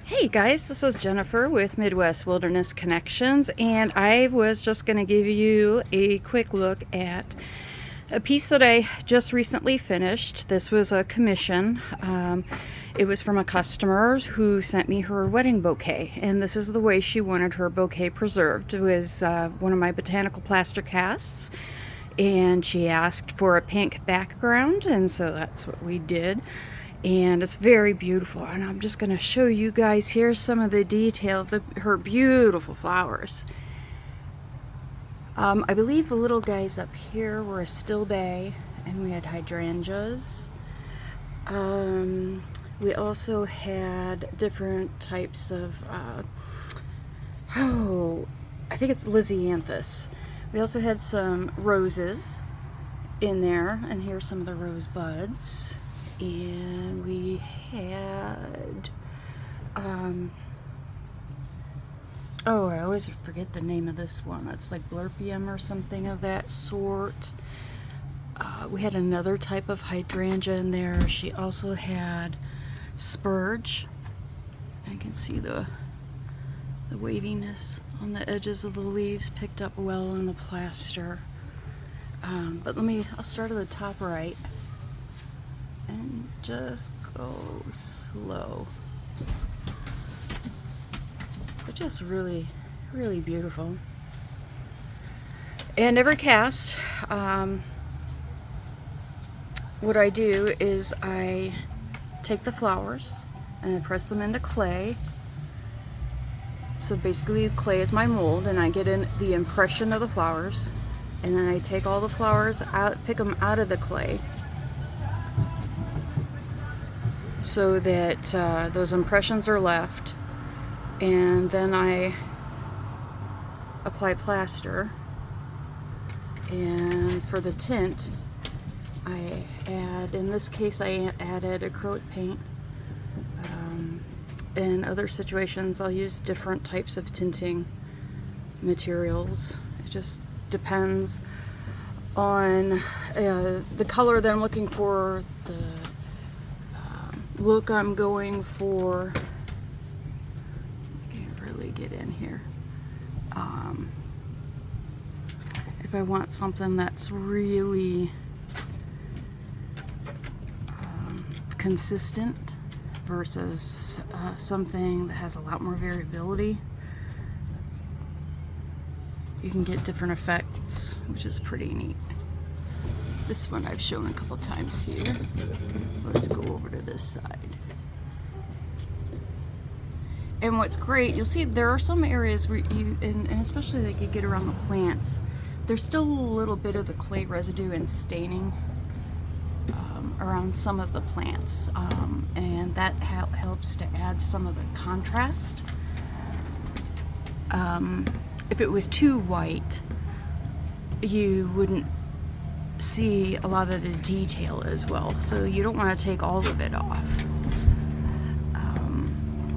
Hey guys, this is Jennifer with Midwest Wilderness Connections, and I was just going to give you a quick look at a piece that I just recently finished. This was a commission. It was from a customer who sent me her wedding bouquet, and this is the way she wanted her bouquet preserved. It was one of my botanical plaster casts, and she asked for a pink background, and so that's what we did. And it's very beautiful, and I'm just going to show you guys here some of the detail of her beautiful flowers. I believe the little guys up here were a still bay, and we had hydrangeas. We also had different types of I think it's Lysianthus. We also had some roses in there, and here's some of the rose buds. And we had I always forget the name of this one. That's like Blurpium or something of that sort. We had another type of hydrangea in there. She also had spurge. I can see the waviness on the edges of the leaves picked up well in the plaster. But I'll start at the top right and just go slow. But just really, really beautiful. And every cast, what I do is I take the flowers and I press them into clay. So basically clay is my mold, and I get in the impression of the flowers, and then I take all the flowers out, pick them out of the clay, so that those impressions are left, and then I apply plaster. And for the tint, I add, in this case I added acrylic paint. In other situations I'll use different types of tinting materials. It just depends on the color that I'm looking for, the look I'm going for. I can't really get in here. If I want something that's really consistent versus something that has a lot more variability, you can get different effects, which is pretty neat. This one I've shown a couple times here. Let's go over to this side. And what's great, you'll see there are some areas where and especially like you get around the plants, there's still a little bit of the clay residue and staining around some of the plants. And that helps to add some of the contrast. If it was too white, you wouldn't see a lot of the detail as well, so you don't want to take all of it off.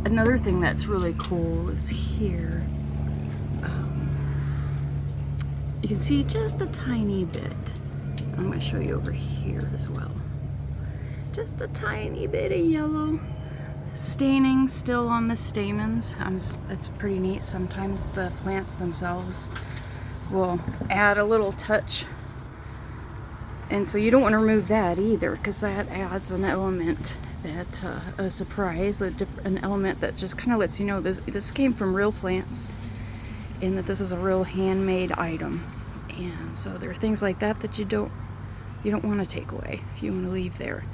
Another thing that's really cool is here. You can see just a tiny bit. I'm going to show you over here as well. Just a tiny bit of yellow staining still on the stamens. That's pretty neat. Sometimes the plants themselves will add a little touch. And so you don't want to remove that either, because that adds an element that, a surprise, an element that just kind of lets you know this came from real plants, and that this is a real handmade item. And so there are things like that that you don't want to take away. You want to leave there.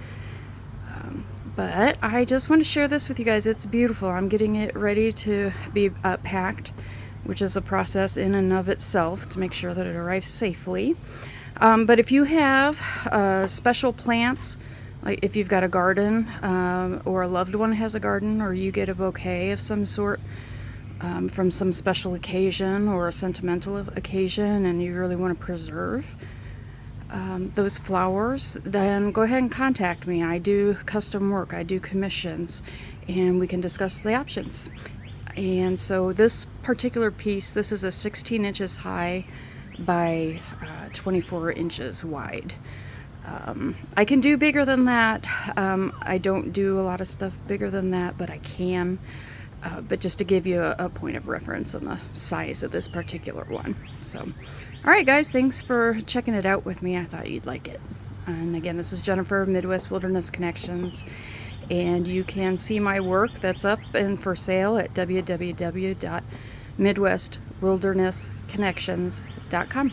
But I just want to share this with you guys. It's beautiful. I'm getting it ready to be packed, which is a process in and of itself to make sure that it arrives safely. But if you have special plants, like if you've got a garden, or a loved one has a garden, or you get a bouquet of some sort from some special occasion or a sentimental occasion, and you really want to preserve those flowers, then go ahead and contact me. I do custom work, I do commissions, and we can discuss the options. And so this particular piece, this is a 16 inches high by 24 inches wide. I can do bigger than that. I don't do a lot of stuff bigger than that, but I can. but just to give you a point of reference on the size of this particular one. So, all right, guys, thanks for checking it out with me. I thought you'd like it. And again, this is Jennifer, Midwest Wilderness Connections, and you can see my work that's up and for sale at www.midwestwildernessconnections.com.